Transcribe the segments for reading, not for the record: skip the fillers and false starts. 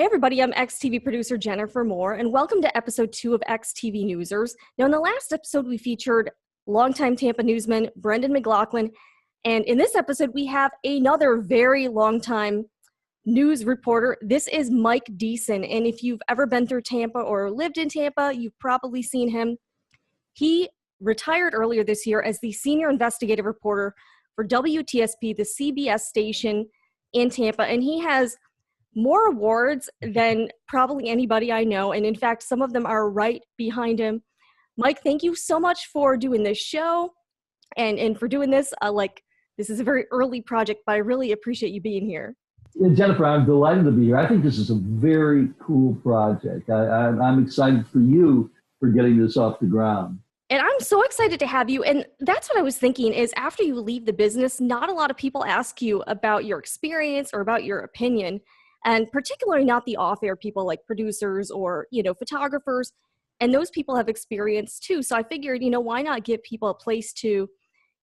Hey everybody, I'm XTV producer Jennifer Moore, and welcome to episode 2 of XTV Newsers. Now in the last episode, we featured longtime Tampa newsman Brendan McLaughlin, and in this episode, we have another very longtime news reporter. This is Mike Deeson, and if you've ever been through Tampa or lived in Tampa, you've probably seen him. He retired earlier this year as the senior investigative reporter for WTSP, the CBS station in Tampa, and he has more awards than probably anybody I know, and in fact, some of them are right behind him. Mike, thank you so much for doing this show and for doing this. This is a very early project, but I really appreciate you being here. Jennifer, I'm delighted to be here. I think this is a very cool project. I'm excited for you for getting this off the ground. And I'm so excited to have you. And that's what I was thinking is after you leave the business, not a lot of people ask you about your experience or about your opinion. And particularly not the off-air people like producers or, photographers. And those people have experience too. So I figured, why not give people a place to,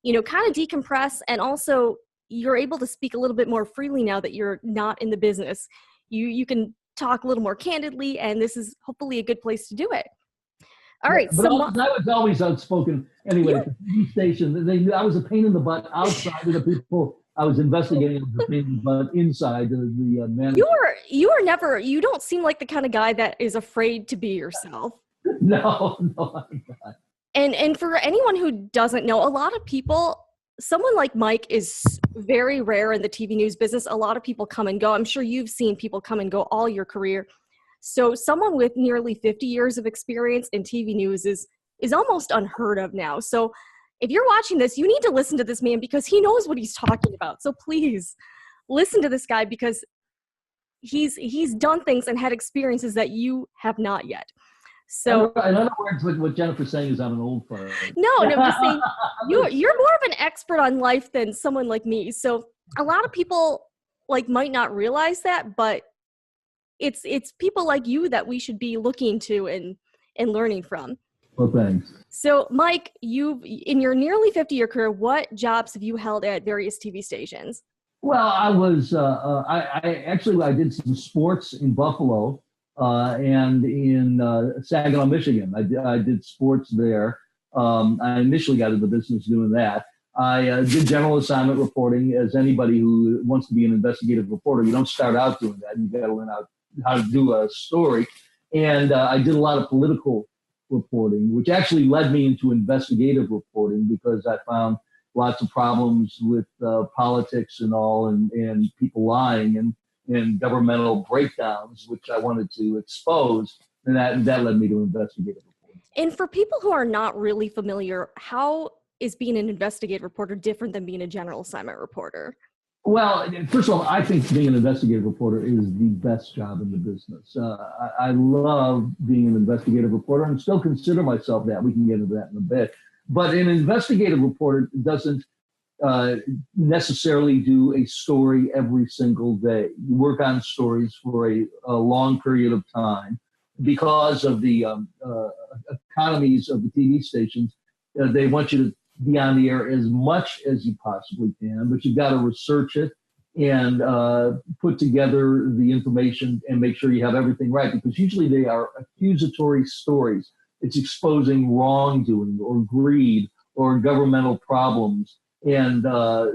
kind of decompress. And also you're able to speak a little bit more freely now that you're not in the business. You can talk a little more candidly, and this is hopefully a good place to do it. All right. But I was always outspoken anyway. At the TV station, they knew I was a pain in the butt outside of the people I was investigating, but inside the manager. You don't seem like the kind of guy that is afraid to be yourself. No, I'm not. And for anyone who doesn't know, a lot of people, someone like Mike is very rare in the TV news business. A lot of people come and go. I'm sure you've seen people come and go all your career. So someone with nearly 50 years of experience in TV news is almost unheard of now. So if you're watching this, you need to listen to this man because he knows what he's talking about. So please listen to this guy because he's done things and had experiences that you have not yet. So in other words, what Jennifer's saying is I'm an old fart. No, I'm just saying you're more of an expert on life than someone like me. So a lot of people might not realize that, but it's people like you that we should be looking to and learning from. Well, thanks. So, Mike, in your nearly 50-year career, what jobs have you held at various TV stations? Well, I was I did some sports in Buffalo and in Saginaw, Michigan. I did sports there. I initially got into the business doing that. I did general assignment reporting. As anybody who wants to be an investigative reporter, you don't start out doing that. You got to learn how to do a story. And I did a lot of political reporting, which actually led me into investigative reporting because I found lots of problems with politics and all and people lying and governmental breakdowns, which I wanted to expose. And that led me to investigative reporting. And for people who are not really familiar, how is being an investigative reporter different than being a general assignment reporter? Well, first of all, I think being an investigative reporter is the best job in the business. I love being an investigative reporter and still consider myself that. We can get into that in a bit. But an investigative reporter doesn't necessarily do a story every single day. You work on stories for a long period of time. Because of the economies of the TV stations, they want you to be on the air as much as you possibly can, but you've got to research it and put together the information and make sure you have everything right, because usually they are accusatory stories. It's exposing wrongdoing or greed or governmental problems. And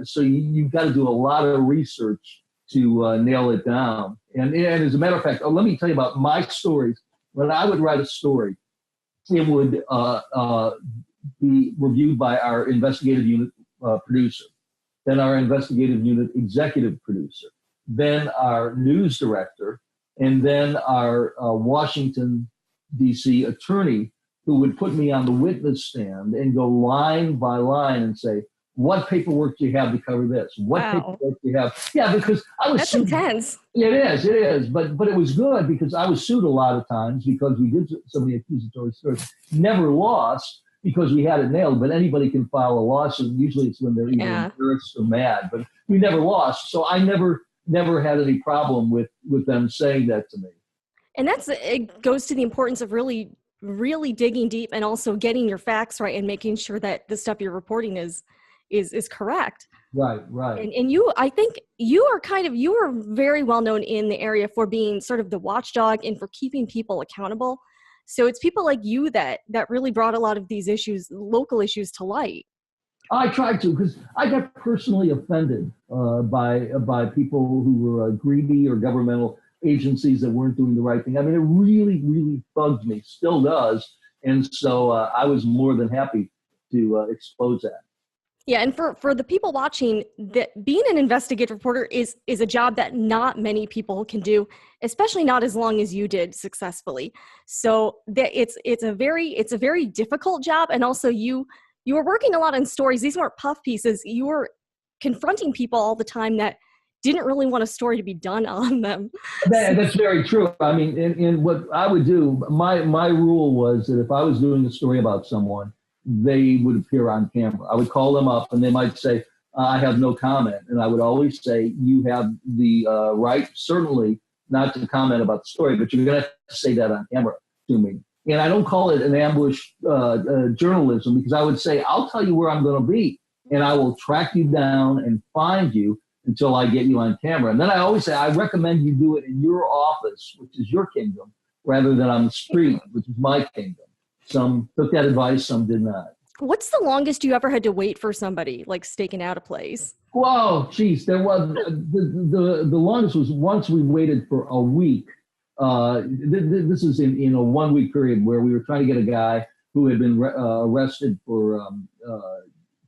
so you've got to do a lot of research to nail it down. And as a matter of fact, let me tell you about my stories. When I would write a story, it would be reviewed by our investigative unit producer, then our investigative unit executive producer, then our news director, and then our Washington, D.C. attorney, who would put me on the witness stand and go line by line and say, what paperwork do you have to cover this? What paperwork do you have? Yeah, because I was That's intense. It is. But it was good because I was sued a lot of times because we did so many accusatory stories. Never lost because we had it nailed, but anybody can file a lawsuit. Usually it's when they're either embarrassed or mad, but we never lost. So I never had any problem with them saying that to me. And it goes to the importance of really, really digging deep and also getting your facts right and making sure that the stuff you're reporting is correct. Right. And you, I think you are very well known in the area for being sort of the watchdog and for keeping people accountable. So it's people like you that really brought a lot of these issues, local issues, to light. I tried to, because I got personally offended by people who were greedy, or governmental agencies that weren't doing the right thing. I mean, it really, really bugged me, still does. And so I was more than happy to expose that. Yeah, and for the people watching, that being an investigative reporter is a job that not many people can do, especially not as long as you did successfully. So that it's a very difficult job, and also you were working a lot on stories. These weren't puff pieces. You were confronting people all the time that didn't really want a story to be done on them. That's very true. I mean, in what I would do, my rule was that if I was doing a story about someone, they would appear on camera. I would call them up and they might say, I have no comment. And I would always say, you have the right, certainly, not to comment about the story, but you're going to have to say that on camera to me. And I don't call it an ambush journalism, because I would say, I'll tell you where I'm going to be, and I will track you down and find you until I get you on camera. And then I always say, I recommend you do it in your office, which is your kingdom, rather than on the street, which is my kingdom. Some took that advice, some did not. What's the longest you ever had to wait for somebody, like staking out a place? Whoa, geez, there was the longest was once we waited for a week. This is in a 1 week period where we were trying to get a guy who had been arrested for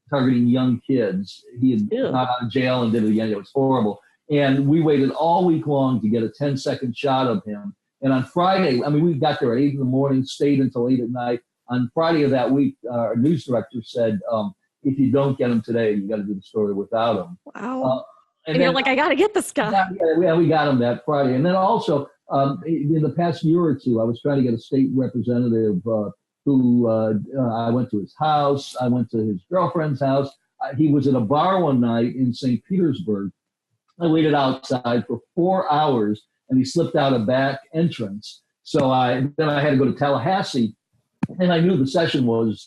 targeting young kids. He had got out of jail and did it again. It was horrible. And we waited all week long to get a 10-second shot of him. And on Friday, I mean, we got there at 8 in the morning, stayed until 8 at night. On Friday of that week, our news director said, if you don't get him today, you got to do the story without him. Wow. And you're like, I got to get this guy. Yeah, we got him that Friday. And then also, in the past year or two, I was trying to get a state representative who I went to his house. I went to his girlfriend's house. He was at a bar one night in St. Petersburg. I waited outside for 4 hours, and he slipped out a back entrance. So then I had to go to Tallahassee, and I knew the session was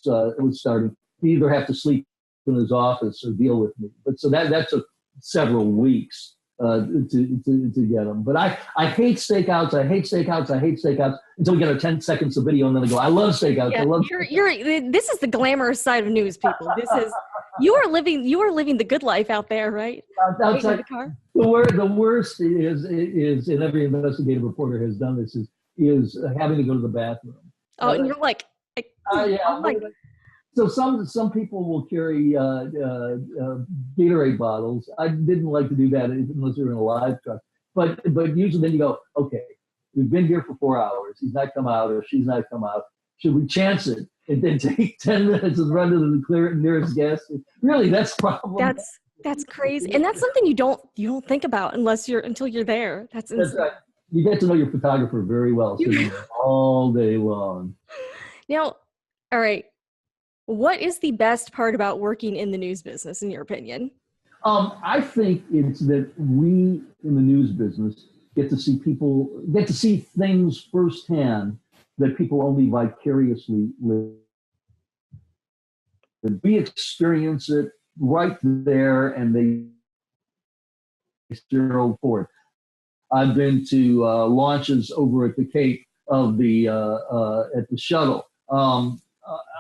starting. He either have to sleep in his office or deal with me. But so that took several weeks to get him. But I hate stakeouts. I hate stakeouts until we get our 10 seconds of video, and then I go, I love stakeouts. Yeah, I love. This is the glamorous side of news, people. This is you are living the good life out there, right? Outside the car. The worst is, and every investigative reporter has done this, is having to go to the bathroom. Oh, and you're like, yeah. Oh my. So some people will carry Gatorade bottles. I didn't like to do that unless you're in a live truck. But usually then you go, okay, we've been here for 4 hours. He's not come out or she's not come out. Should we chance it and then take 10 minutes and run to the nearest gas station? Really, that's probably that's crazy, and that's something you don't think about until you're there. That's right. You get to know your photographer very well, sitting there all day long. Now, all right. What is the best part about working in the news business, in your opinion? I think it's that we in the news business get to see things firsthand that people only vicariously live. We experience it right there, and they steer forward. I've been to launches over at the Cape of at the shuttle.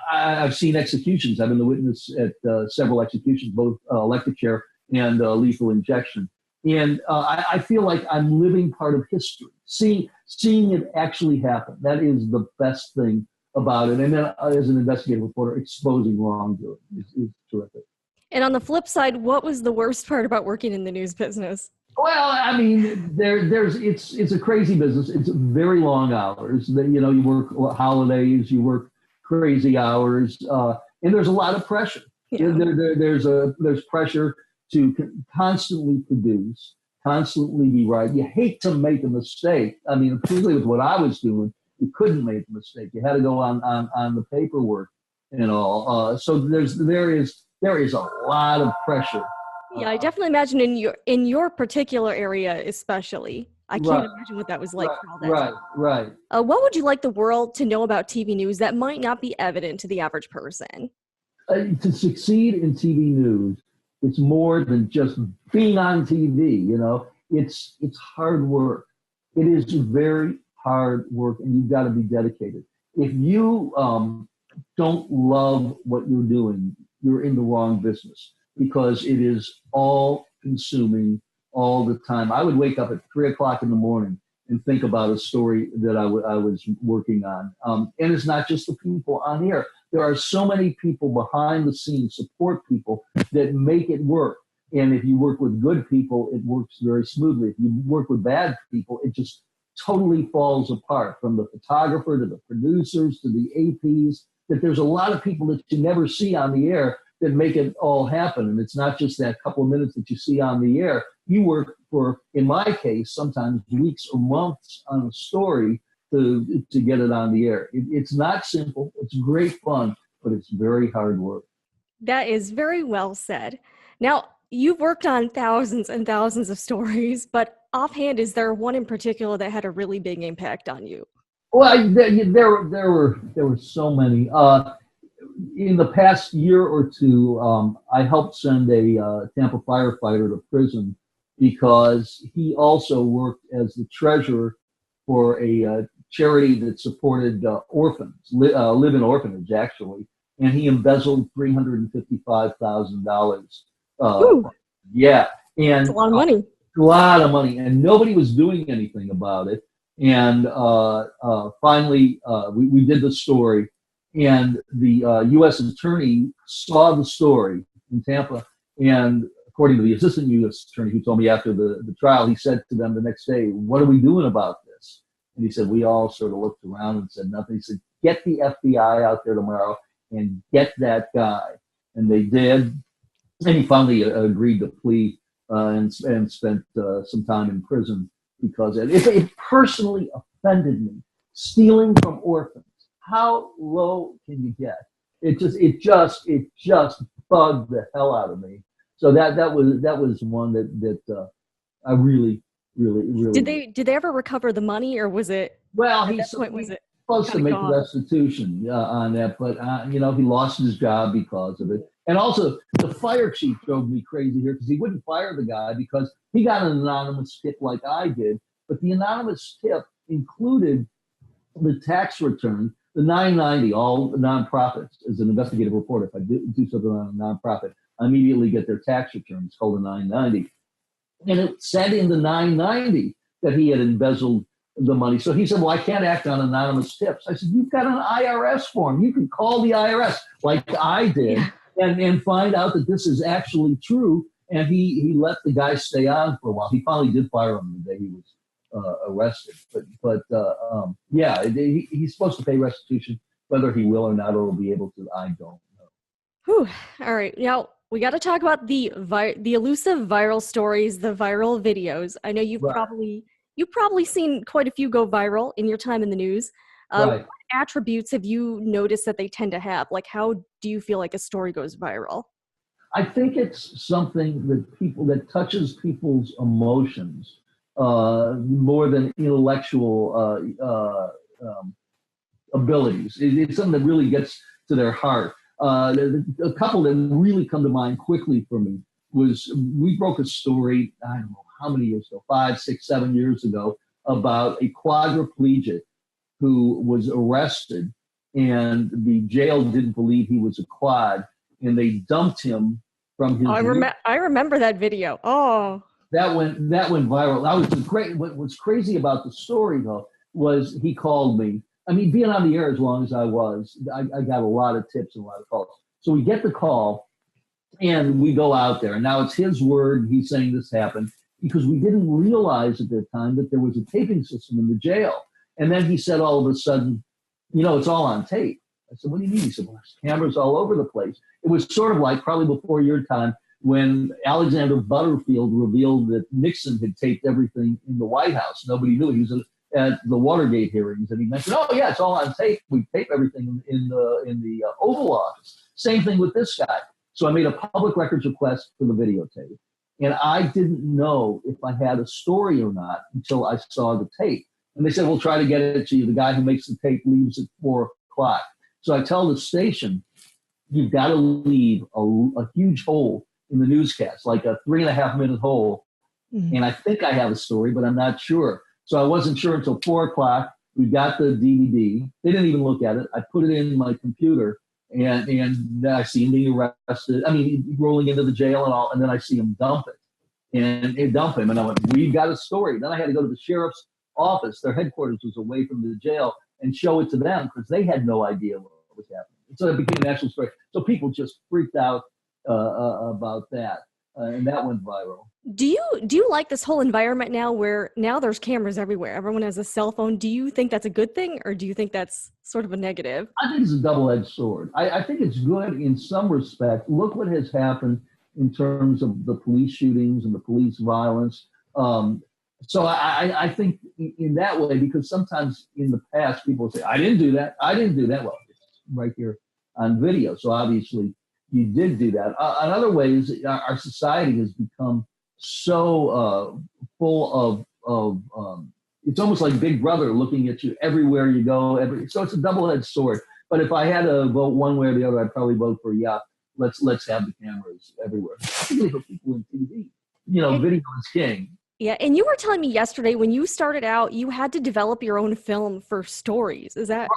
I've seen executions. I've been the witness at several executions, both electric chair and lethal injection. And I feel like I'm living part of history, seeing it actually happen. That is the best thing about it. And then as an investigative reporter, exposing wrongdoing is terrific. And on the flip side, what was the worst part about working in the news business? Well, I mean, it's a crazy business. It's very long hours. You work holidays, you work crazy hours, and there's a lot of pressure. Yeah. There's pressure to constantly produce, constantly be right. You hate to make a mistake. I mean, particularly with what I was doing, you couldn't make a mistake. You had to go on the paperwork and all. So there is a lot of pressure. Yeah, I definitely imagine in your particular area, especially. I can't imagine what that was like for all that. Right. What would you like the world to know about TV news that might not be evident to the average person? To succeed in TV news, It's more than just being on TV, you know. It's hard work. It is very hard work, and you've got to be dedicated. If you don't love what you're doing, you're in the wrong business, because it is all consuming all the time. I would wake up at 3 o'clock in the morning and think about a story that I was working on. And it's not just the people on air. There are so many people behind the scenes, support people, that make it work. And if you work with good people, it works very smoothly. If you work with bad people, it just totally falls apart, from the photographer to the producers to the APs, that there's a lot of people that you never see on the air that make it all happen. And it's not just that couple of minutes that you see on the air. You work for, in my case, sometimes weeks or months on a story to get it on the air. It's not simple. It's great fun, but it's very hard work. That is very well said. Now, you've worked on thousands and thousands of stories, but offhand, is there one in particular that had a really big impact on you? Well, there were so many. In the past year or two, I helped send a Tampa firefighter to prison because he also worked as the treasurer for a charity that supported orphans, live-in orphanage, actually, and he embezzled $355,000. Yeah, and that's a lot of money. A lot of money, and nobody was doing anything about it. And finally, we did the story, and the U.S. attorney saw the story in Tampa, and according to the assistant U.S. attorney who told me after the trial, he said to them the next day, "What are we doing about this?" And he said, we all sort of looked around and said nothing. He said, "Get the FBI out there tomorrow and get that guy." And they did, and he finally agreed to plea and spent some time in prison because it personally offended me. Stealing from orphans. How low can you get? It just bugged the hell out of me. So that was one that I really. Did they ever recover the money, or was it? Well, he's supposed to make restitution on that, but he lost his job because of it. And also, the fire chief drove me crazy here because he wouldn't fire the guy because he got an anonymous tip like I did, but the anonymous tip included the tax return, the 990. All nonprofits, as an investigative reporter, if I do something on a nonprofit, I immediately get their tax return. It's called a 990. And it said in the 990 that he had embezzled the money. So he said, well, I can't act on anonymous tips. I said, you've got an IRS form. You can call the IRS like I did and find out that this is actually true. And he let the guy stay on for a while. He finally did fire him the day he was arrested. But he's supposed to pay restitution. Whether he will or not, or will be able to, I don't know. Whew. All right. Now, we got to talk about the elusive viral stories, the viral videos. I know you've probably seen quite a few go viral in your time in the news. Right. What attributes have you noticed that they tend to have? Like, how do you feel like a story goes viral? I think it's something that touches people's emotions more than intellectual abilities. It's something that really gets to their heart. A couple that really come to mind quickly for me was we broke a story, I don't know how many years ago, 5, 6, 7 years ago, about a quadriplegic who was arrested, and the jail didn't believe he was a quad, and they dumped him from his. I remember that video. Oh, that went viral. That was great. What was crazy about the story though was he called me. I mean, being on the air as long as I was, I got a lot of tips and a lot of calls. So we get the call, and we go out there. And now it's his word. He's saying this happened because we didn't realize at that time that there was a taping system in the jail. And then he said all of a sudden, it's all on tape. I said, what do you mean? He said, well, there's cameras all over the place. It was sort of like probably before your time when Alexander Butterfield revealed that Nixon had taped everything in the White House. Nobody knew. He was at the Watergate hearings, and he mentioned, "Oh yeah, it's all on tape. We tape everything in the Oval Office." Same thing with this guy. So I made a public records request for the videotape, and I didn't know if I had a story or not until I saw the tape. And they said, "We'll try to get it to you. The guy who makes the tape leaves at 4 o'clock." So I tell the station, "You've got to leave a huge hole in the newscast, like a 3.5-minute hole. Mhm. And I think I have a story, but I'm not sure. So I wasn't sure until 4 o'clock. We got the DVD. They didn't even look at it. I put it in my computer, and I see him being arrested. I mean, rolling into the jail and all. And then I see him dump it, and they dump him. And I went, "We've got a story." Then I had to go to the sheriff's office. Their headquarters was away from the jail, and show it to them because they had no idea what was happening. So it became an actual story. So people just freaked out about that, and that went viral. Do you like this whole environment now where now there's cameras everywhere? Everyone has a cell phone. Do you think that's a good thing, or do you think that's sort of a negative? I think it's a double-edged sword. I think it's good in some respect. Look what has happened in terms of the police shootings and the police violence. So I think in that way, because sometimes in the past people say, "I didn't do that. I didn't do that." Well, it's right here on video. So obviously you did do that. In other ways, our society has become so full of it's almost like Big Brother looking at you everywhere you go. So it's a double-edged sword. But if I had to vote one way or the other, I'd probably vote for let's have the cameras everywhere, particularly for people in TV. Video is king. Yeah, and you were telling me yesterday when you started out, you had to develop your own film for stories. Is that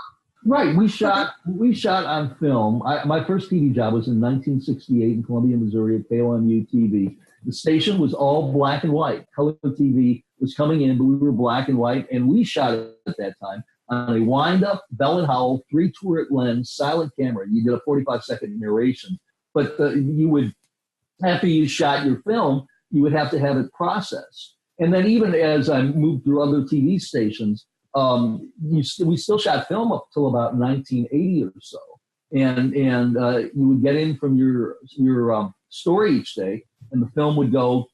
right? We shot on film. My first TV job was in 1968 in Columbia, Missouri, at KOMU TV. The station was all black and white. Color TV was coming in, but we were black and white, and we shot it at that time on a wind-up Bell and Howell 3-turret lens silent camera. You did a 45-second narration, but you would, after you shot your film, you would have to have it processed. And then even as I moved through other TV stations, we still shot film up till about 1980 or so. And you would get in from your story each day, and the film would go,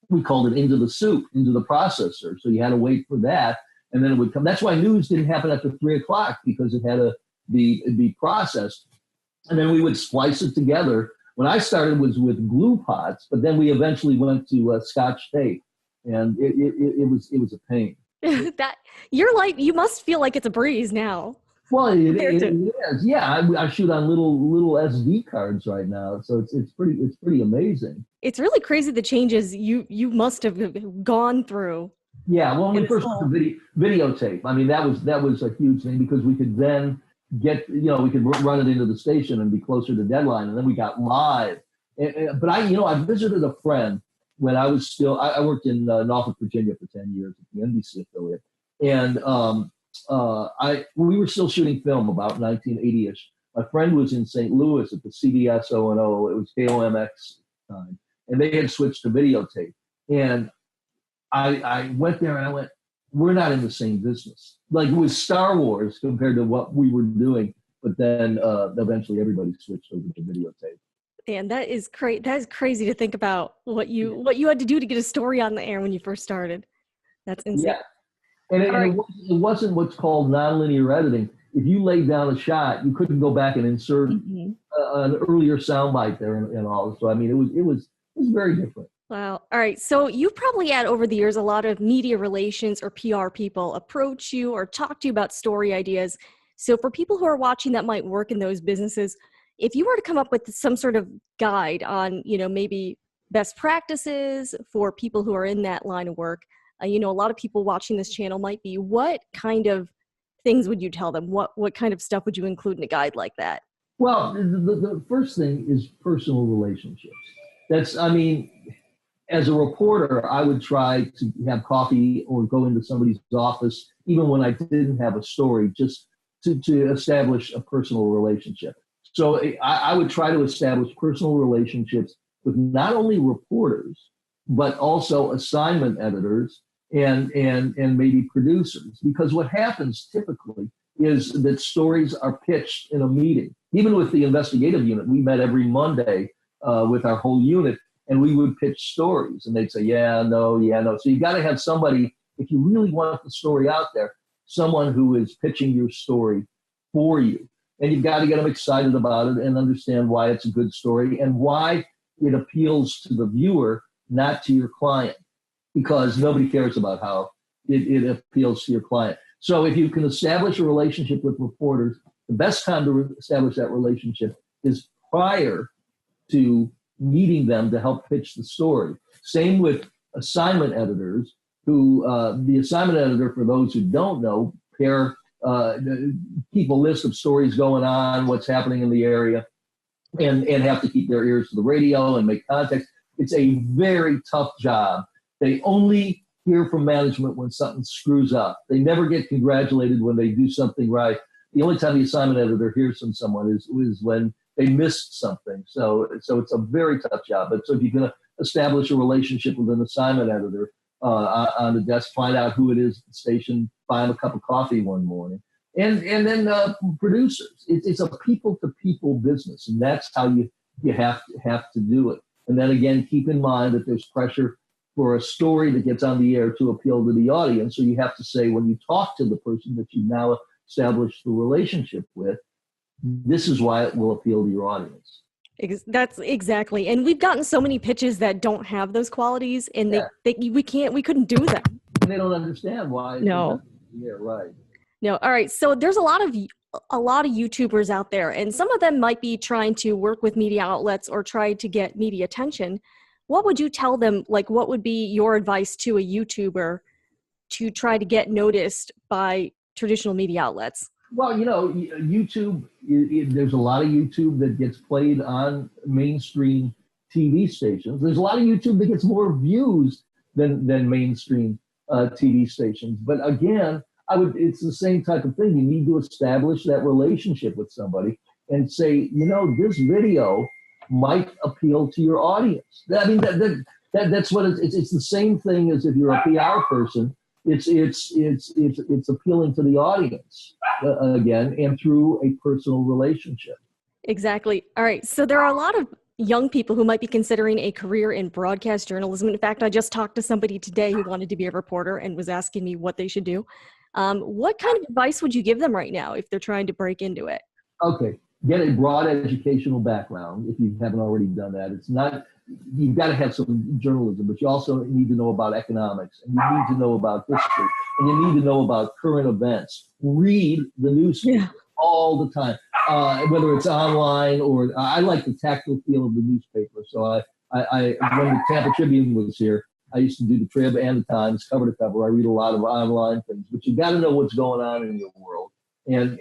we called it into the soup, into the processor. So you had to wait for that, and then it would come. That's why news didn't happen after 3 o'clock, because it had to be processed. And then we would splice it together. When I started was with glue pots, but then we eventually went to Scotch tape, and it was a pain. that your life? You must feel like it's a breeze now. Well, it is. Yeah, I shoot on little SD cards right now, so it's pretty amazing. It's really crazy the changes you must have gone through. Yeah, well, when we first got the videotape, I mean, that was a huge thing, because we could then get, we could run it into the station and be closer to deadline, and then we got live. But I visited a friend when I was still, I worked in Norfolk, Virginia for 10 years at the NBC affiliate, and we were still shooting film about 1980-ish. My friend was in St. Louis at the CBS O&O. It was KOMX time, and they had switched to videotape. And I went there and I went, we're not in the same business. Like, it was Star Wars compared to what we were doing. But then eventually everybody switched over to videotape. And that is great. That is crazy to think about what you had to do to get a story on the air when you first started. That's insane. Yeah. And it wasn't what's called nonlinear editing. If you laid down a shot, you couldn't go back and insert an earlier soundbite there and all. So I mean, it was very different. Wow. All right. So you probably had over the years a lot of media relations or PR people approach you or talk to you about story ideas. So for people who are watching that might work in those businesses, if you were to come up with some sort of guide on, maybe best practices for people who are in that line of work, a lot of people watching this channel might be, what kind of things would you tell them? What kind of stuff would you include in a guide like that? Well, the first thing is personal relationships. As a reporter, I would try to have coffee or go into somebody's office, even when I didn't have a story, just to establish a personal relationship. So I would try to establish personal relationships with not only reporters, but also assignment editors and maybe producers. Because what happens typically is that stories are pitched in a meeting. Even with the investigative unit, we met every Monday with our whole unit, and we would pitch stories. And they'd say, yeah, no. So you got to have somebody, if you really want the story out there, someone who is pitching your story for you. And you've got to get them excited about it and understand why it's a good story and why it appeals to the viewer, not to your client, because nobody cares about how it appeals to your client. So if you can establish a relationship with reporters, the best time to establish that relationship is prior to needing them to help pitch the story. Same with assignment editors, who the assignment editor, for those who don't know, keep a list of stories going on, what's happening in the area, and have to keep their ears to the radio and make context. It's a very tough job. They only hear from management when something screws up. They never get congratulated when they do something right. The only time the assignment editor hears from someone is when they missed something. So it's a very tough job. But so if you're going to establish a relationship with an assignment editor on the desk, find out who it is at the station, buy them a cup of coffee one morning. And then producers. It's a people-to-people business, and that's how you have to do it. And then again, keep in mind that there's pressure for a story that gets on the air to appeal to the audience. So you have to say, when you talk to the person that you now established the relationship with, this is why it will appeal to your audience. That's exactly. And we've gotten so many pitches that don't have those qualities, and we couldn't do them. And they don't understand why. No. Yeah, right. No. All right. So there's a lot of YouTubers out there, and some of them might be trying to work with media outlets or try to get media attention. What would you tell them? Like, what would be your advice to a YouTuber to try to get noticed by traditional media outlets? Well, YouTube, there's a lot of YouTube that gets played on mainstream TV stations. There's a lot of YouTube that gets more views than mainstream TV stations. But again, it's the same type of thing. You need to establish that relationship with somebody and say, this video might appeal to your audience. I mean, that's what it's the same thing as if you're a PR person. It's appealing to the audience again, and through a personal relationship. Exactly. All right. So there are a lot of young people who might be considering a career in broadcast journalism. In fact, I just talked to somebody today who wanted to be a reporter and was asking me what they should do. What kind of advice would you give them right now if they're trying to break into it? Okay. Get a broad educational background if you haven't already done that. It's not, you've got to have some journalism, but you also need to know about economics, and you need to know about history, and you need to know about current events. Read the newspaper all the time, whether it's online or I like the tactile feel of the newspaper. So I when the Tampa Tribune was here, I used to do the Trib and the Times cover to cover. I read a lot of online things, but you got to know what's going on in your world. And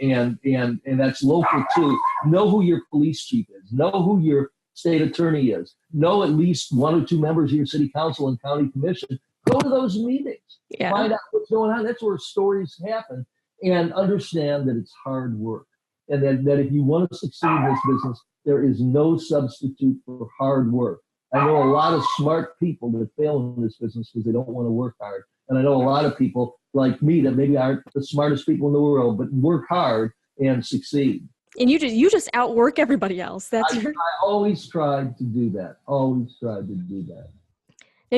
that's local too. Know who your police chief is. Know who your state attorney is. Know at least one or two members of your city council and county commission. Go to those meetings. Yeah. Find out what's going on. That's where stories happen. And understand that it's hard work. And that if you want to succeed in this business, there is no substitute for hard work. I know a lot of smart people that fail in this business because they don't want to work hard. And I know a lot of people like me that maybe aren't the smartest people in the world, but work hard and succeed. And you just outwork everybody else. I always tried to do that. Now,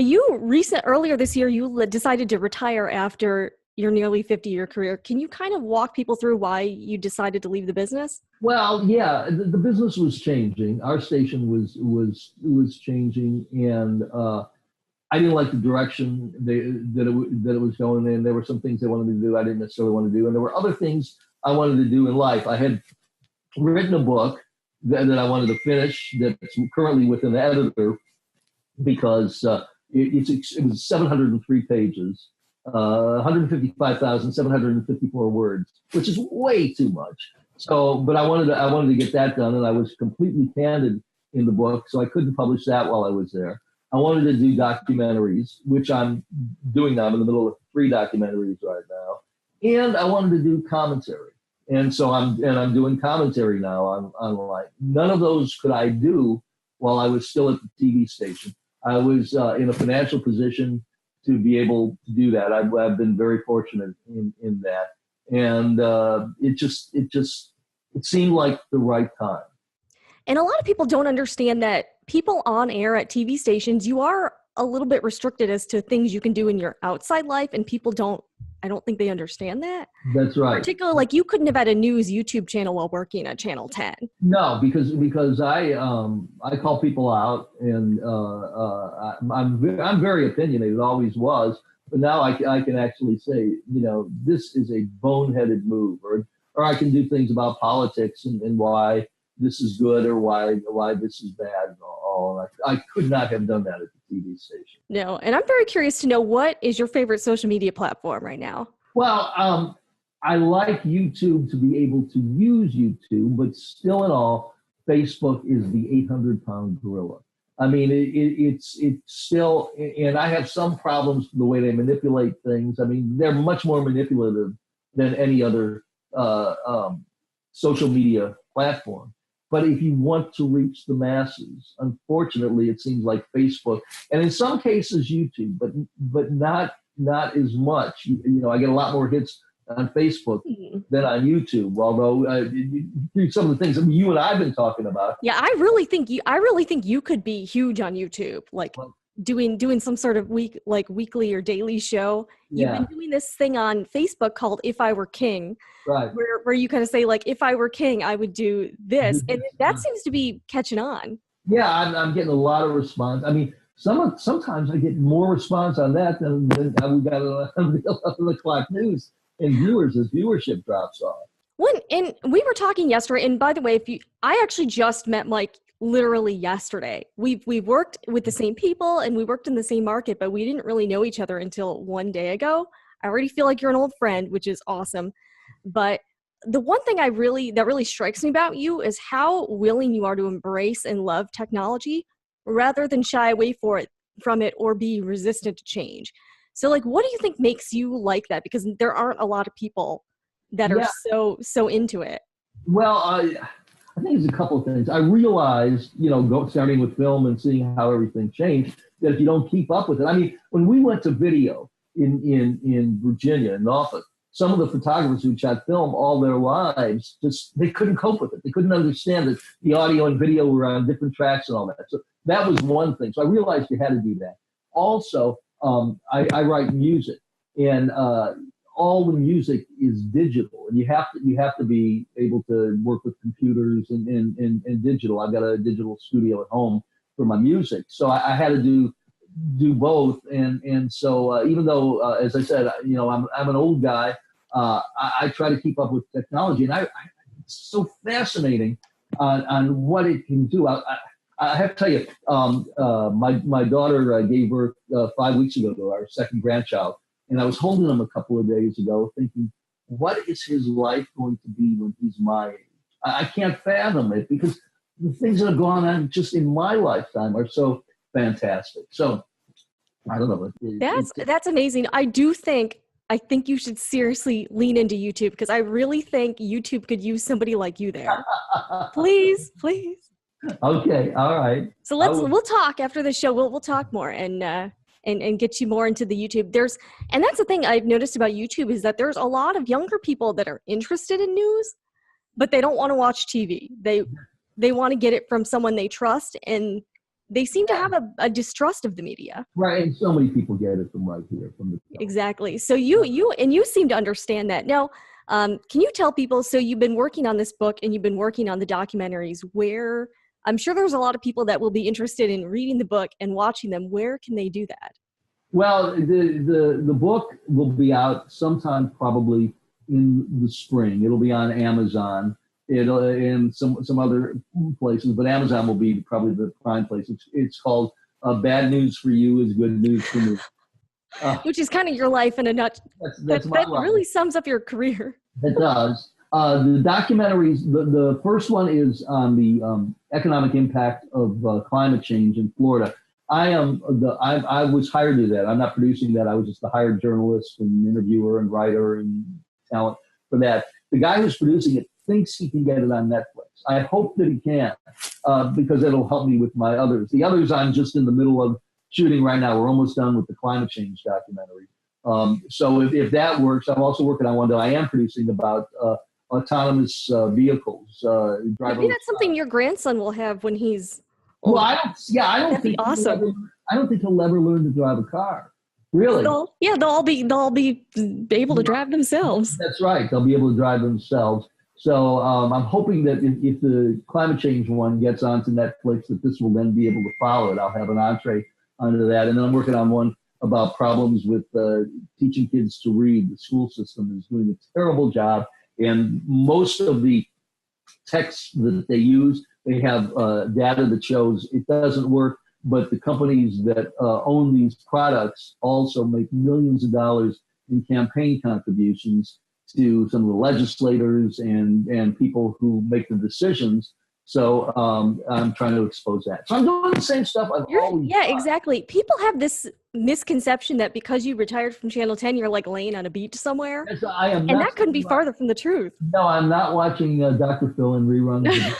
earlier this year, you decided to retire after your nearly 50-year career. Can you kind of walk people through why you decided to leave the business? Well, yeah, the business was changing. Our station was changing, and I didn't like the direction that it was going in. There were some things they wanted me to do I didn't necessarily want to do, and there were other things I wanted to do in life. I had written a book that I wanted to finish that's currently with an editor because it was 703 pages, 155,754 words, which is way too much. So, but I wanted to get that done, and I was completely candid in the book, so I couldn't publish that while I was there. I wanted to do documentaries, which I'm doing now. I'm in the middle of 3 documentaries right now. And I wanted to do commentary. And so I'm doing commentary now online. None of those could I do while I was still at the TV station. I was in a financial position to be able to do that. I've been very fortunate in that. And it seemed like the right time. And a lot of people don't understand that people on air at TV stations, you are a little bit restricted as to things you can do in your outside life, and people I don't think they understand that. That's right. Particularly, like, you couldn't have had a news YouTube channel while working at Channel 10. No, because I call people out, and I'm very opinionated, always was, but now I can actually say, this is a boneheaded move, or I can do things about politics and why this is good or why this is bad. I could not have done that at the TV station. No, and I'm very curious to know, what is your favorite social media platform right now? Well, I like YouTube to be able to use YouTube, but still in all, Facebook is the 800-pound gorilla. I mean, it's still, and I have some problems with the way they manipulate things. I mean, they're much more manipulative than any other social media platform. But if you want to reach the masses, unfortunately, it seems like Facebook, and in some cases YouTube, but not as much. You know, I get a lot more hits on Facebook than on YouTube. Although some of the things, I mean, you and I have been talking about. Yeah, I really think you could be huge on YouTube, like doing some sort of weekly or daily show. You've been doing this thing on Facebook called If I Were King, right? Where you kind of say, like, if I were king, I would do this, and that seems to be catching on. Yeah, I'm getting a lot of response. I mean, sometimes I get more response on that than we got on the 11 o'clock news and viewership drops off. And we were talking yesterday, and by the way, I actually just met Mike literally yesterday. We've worked with the same people and we worked in the same market, but we didn't really know each other until one day ago. I already feel like you're an old friend, which is awesome. But the one thing that really strikes me about you is how willing you are to embrace and love technology rather than shy away from it or be resistant to change. So, like, what do you think makes you like that? Because there aren't a lot of people that are so into it. Well, I think it's a couple of things. I realized, starting with film and seeing how everything changed, that if you don't keep up with it, I mean, when we went to video in Virginia, in Norfolk, some of the photographers who shot film all their lives, they couldn't cope with it. They couldn't understand that the audio and video were on different tracks and all that. So that was one thing. So I realized you had to do that. Also, I write music, and all the music is digital, and you have to be able to work with computers and digital. I've got a digital studio at home for my music, so I had to do both. And so even though, as I said, I'm an old guy, I try to keep up with technology, and it's so fascinating on what it can do. I have to tell you, my daughter gave birth 5 weeks ago to our second grandchild. And I was holding him a couple of days ago thinking, what is his life going to be when he's my age? I can't fathom it, because the things that have gone on just in my lifetime are so fantastic. So I don't know. That's amazing. I think you should seriously lean into YouTube, because I really think YouTube could use somebody like you there. Please. Okay. All right. So we'll talk after the show. We'll talk more and get you more into the YouTube. And that's the thing I've noticed about YouTube, is that there's a lot of younger people that are interested in news, but they don't want to watch TV. They want to get it from someone they trust, and they seem to have a distrust of the media. Right, and so many people get it from right here, from the show. Exactly. So you seem to understand that. Now, can you tell people, so you've been working on this book and you've been working on the documentaries, where I'm sure there's a lot of people that will be interested in reading the book and watching them. Where can they do that? Well, the book will be out sometime probably in the spring. It'll be on Amazon. And some other places, but Amazon will be probably the prime place. It's called Bad News for You is Good News for Me. Which is kind of your life in a nutshell. That really sums up your career. It does. The documentaries, the first one is on the economic impact of climate change in Florida. I was hired to do that. I'm not producing that. I was just the hired journalist and interviewer and writer and talent for that. The guy who's producing it thinks he can get it on Netflix. I hope that he can, because it'll help me with my others. The others I'm just in the middle of shooting right now. We're almost done with the climate change documentary. So if that works, I'm also working on one that I am producing about autonomous vehicles. Maybe that's something your grandson will have when he's old. Well, I don't think awesome. I don't think he'll ever learn to drive a car. Really? They'll all be able to drive themselves. That's right. They'll be able to drive themselves. So I'm hoping that if the climate change one gets onto Netflix, that this will then be able to follow it. I'll have an entree under that. And then I'm working on one about problems with teaching kids to read. The school system is doing a terrible job. And most of the texts that they use. They have data that shows it doesn't work, but the companies that own these products also make millions of dollars in campaign contributions to some of the legislators and people who make the decisions. So I'm trying to expose that. So I'm doing the same stuff I've always done. Exactly. People have this misconception that because you retired from Channel 10, you're like laying on a beach somewhere. Yes, I am, and that couldn't be farther from the truth. No, I'm not watching Dr. Phil and reruns.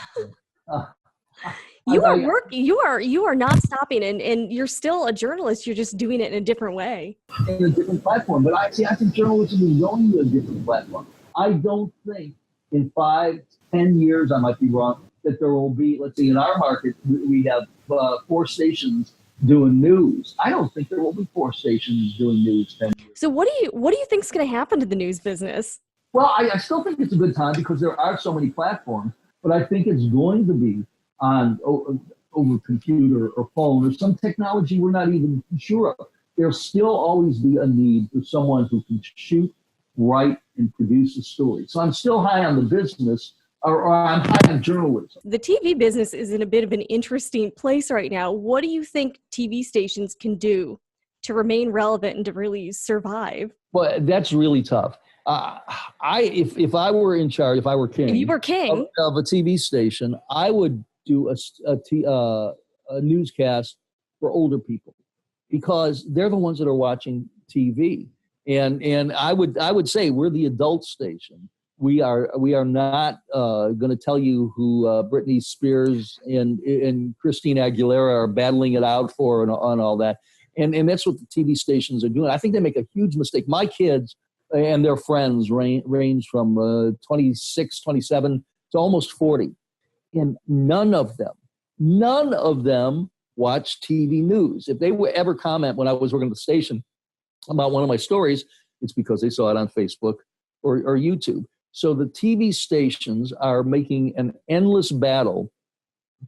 You are working. You are not stopping, and you're still a journalist. You're just doing it in a different way, in a different platform. But I think journalism is going to a different platform. I don't think in 5, 10 years, I might be wrong, that there will be. Let's see, in our market, we have 4 stations doing news. I don't think there will be 4 stations doing news 10 years. So what do you think is going to happen to the news business? Well, I still think it's a good time because there are so many platforms. But I think it's going to be on over computer or phone or some technology we're not even sure of. There'll still always be a need for someone who can shoot, write, and produce a story. So I'm still high on the business, or I'm high on journalism. The TV business is in a bit of an interesting place right now. What do you think TV stations can do to remain relevant and to really survive? Well, that's really tough. If I were in charge, if I were king, if you were king of a TV station, I would do a newscast for older people because they're the ones that are watching TV. And I would say we're the adult station. We are not going to tell you who Britney Spears and Christina Aguilera are battling it out for and all that. And that's what the TV stations are doing. I think they make a huge mistake. My kids and their friends range from 26, 27 to almost 40. And none of them watch TV news. If they would ever comment when I was working at the station about one of my stories, it's because they saw it on Facebook or YouTube. So the TV stations are making an endless battle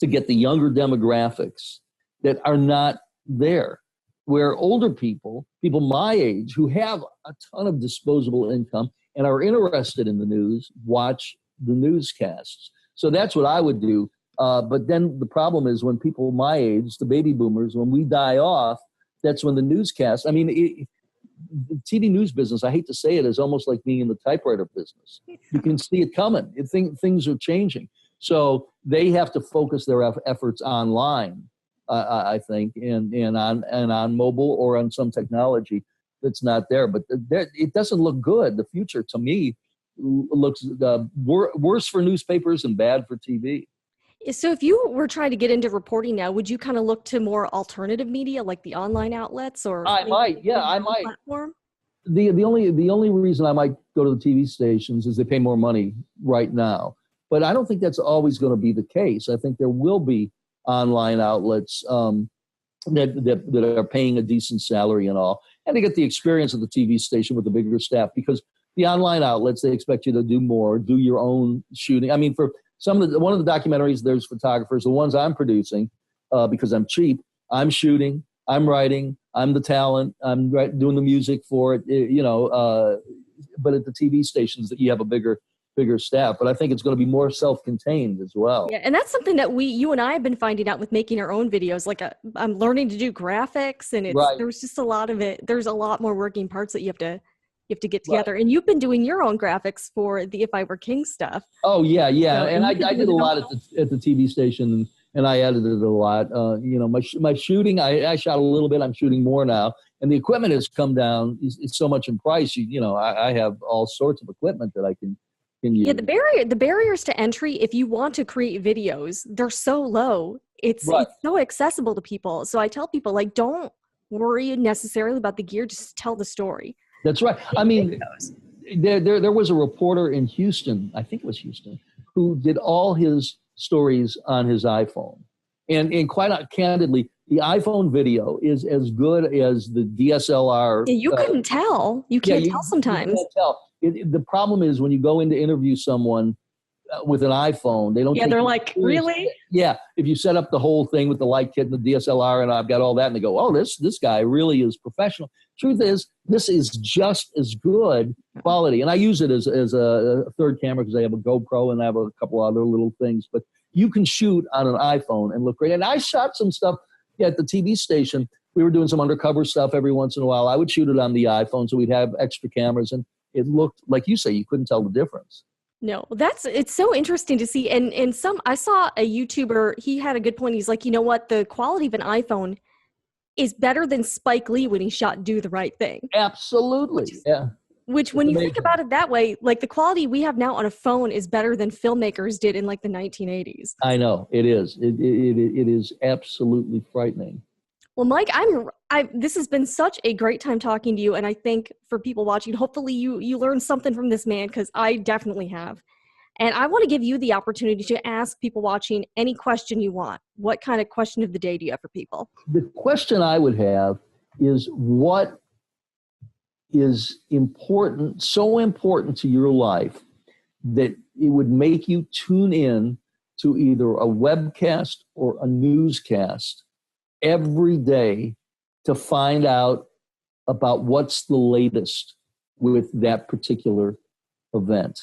to get the younger demographics that are not there, where older people my age who have a ton of disposable income and are interested in the news, watch the newscasts. So that's what I would do. But then the problem is when people my age, the baby boomers, when we die off, that's when the newscast, the TV news business, I hate to say it, is almost like being in the typewriter business. You can see it coming. Things are changing. So they have to focus their efforts online, I think, and on mobile or on some technology that's not there. But it doesn't look good. The future, to me, looks worse for newspapers and bad for TV. So if you were trying to get into reporting now, would you kind of look to more alternative media like the online outlets or I might. platform? The only reason I might go to the TV stations is they pay more money right now. But I don't think that's always going to be the case. I think there will be online outlets that are paying a decent salary and all, and they get the experience of the TV station with the bigger staff, because the online outlets, they expect you to do more, do your own shooting. For one of the documentaries, there's photographers. The ones I'm producing, because I'm cheap, I'm shooting, I'm writing, I'm the talent, I'm doing the music for it. But at the TV stations, that you have a bigger staff. But I think it's going to be more self-contained as well. Yeah, and that's something that you and I have been finding out with making our own videos. Like I'm learning to do graphics, and there's just a lot of it. There's a lot more working parts that you have to get together. Right. And you've been doing your own graphics for the If I Were King stuff. Oh yeah. So, and I did a lot at the TV station, and I edited a lot. My shooting, I shot a little bit. I'm shooting more now, and the equipment has come down. It's so much in price. I have all sorts of equipment that I can use. Yeah, the barriers to entry, if you want to create videos, they're so low. It's so accessible to people. So I tell people, don't worry necessarily about the gear. Just tell the story. That's right. There was a reporter in Houston, I think it was Houston, who did all his stories on his iPhone. And quite candidly, the iPhone video is as good as the DSLR. Yeah, you couldn't tell. You can't tell sometimes. You can't tell. The problem is when you go in to interview someone with an iPhone. They don't. Yeah, they're like, really? Yeah, if you set up the whole thing with the light kit and the DSLR, and I've got all that, and they go, oh, this guy really is professional. Truth is, this is just as good quality, and I use it as a third camera because I have a GoPro and I have a couple other little things. But you can shoot on an iPhone and look great. And I shot some stuff at the TV station. We were doing some undercover stuff every once in a while. I would shoot it on the iPhone, so we'd have extra cameras, and it looked like you say, you couldn't tell the difference. No, it's so interesting to see. And I saw a YouTuber, he had a good point. He's like, you know what? The quality of an iPhone is better than Spike Lee when he shot Do the Right Thing. Absolutely. Which when you think about it that way, like the quality we have now on a phone is better than filmmakers did in like the 1980s. I know it is. It is absolutely frightening. Well, Mike, this has been such a great time talking to you. And I think for people watching, hopefully you learned something from this man, because I definitely have. And I want to give you the opportunity to ask people watching any question you want. What kind of question of the day do you have for people? The question I would have is, what is important, so important to your life that it would make you tune in to either a webcast or a newscast every day to find out about what's the latest with that particular event?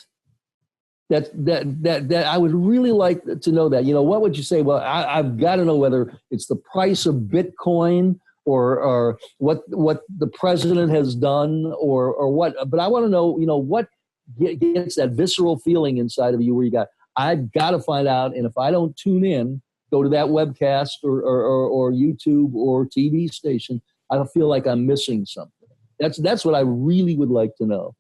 That I would really like to know that. What would you say? Well, I've got to know whether it's the price of Bitcoin or what the president has done or what. But I want to know, what gets that visceral feeling inside of you where I've got to find out, and if I don't tune in, go to that webcast or YouTube or TV station, I feel like I'm missing something. That's what I really would like to know.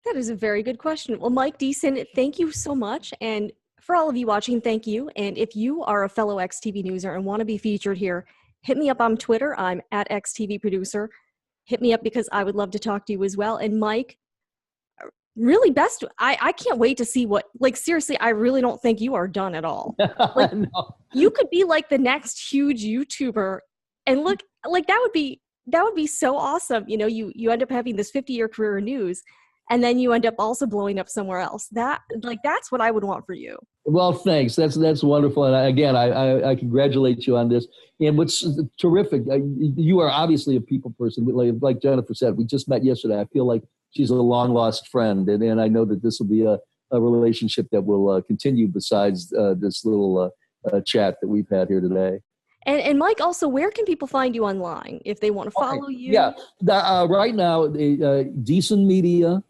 That is a very good question. Well, Mike Deeson, thank you so much. And for all of you watching, thank you. And if you are a fellow XTV newser and want to be featured here, hit me up on Twitter. I'm at XTV Producer. Hit me up because I would love to talk to you as well. And Mike, really best. I can't wait to see seriously, I really don't think you are done at all. No. You could be like the next huge YouTuber, and look, like that would be so awesome. You end up having this 50-year career in news, and then you end up also blowing up somewhere else. That's what I would want for you. Well, thanks. That's wonderful. And I congratulate you on this. And what's terrific, you are obviously a people person. Like Jennifer said, we just met yesterday. I feel like she's a long lost friend. And I know that this will be a relationship that will continue besides this little chat that we've had here today. And Mike, also, where can people find you online if they want to follow you? Yeah, right now, Deeson Media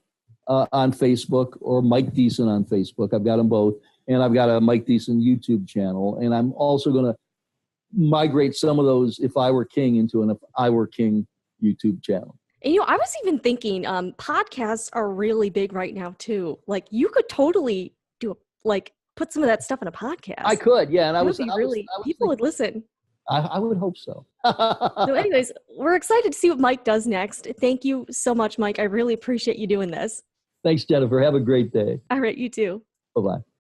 on Facebook or Mike Deeson on Facebook. I've got them both. And I've got a Mike Deeson YouTube channel. And I'm also going to migrate some of those If I Were King into an If I Were King YouTube channel. And, I was even thinking podcasts are really big right now, too. Like, you could totally put some of that stuff in a podcast. I could, yeah. And people would listen. I would hope so. So anyways, we're excited to see what Mike does next. Thank you so much, Mike. I really appreciate you doing this. Thanks, Jennifer. Have a great day. All right, you too. Bye-bye.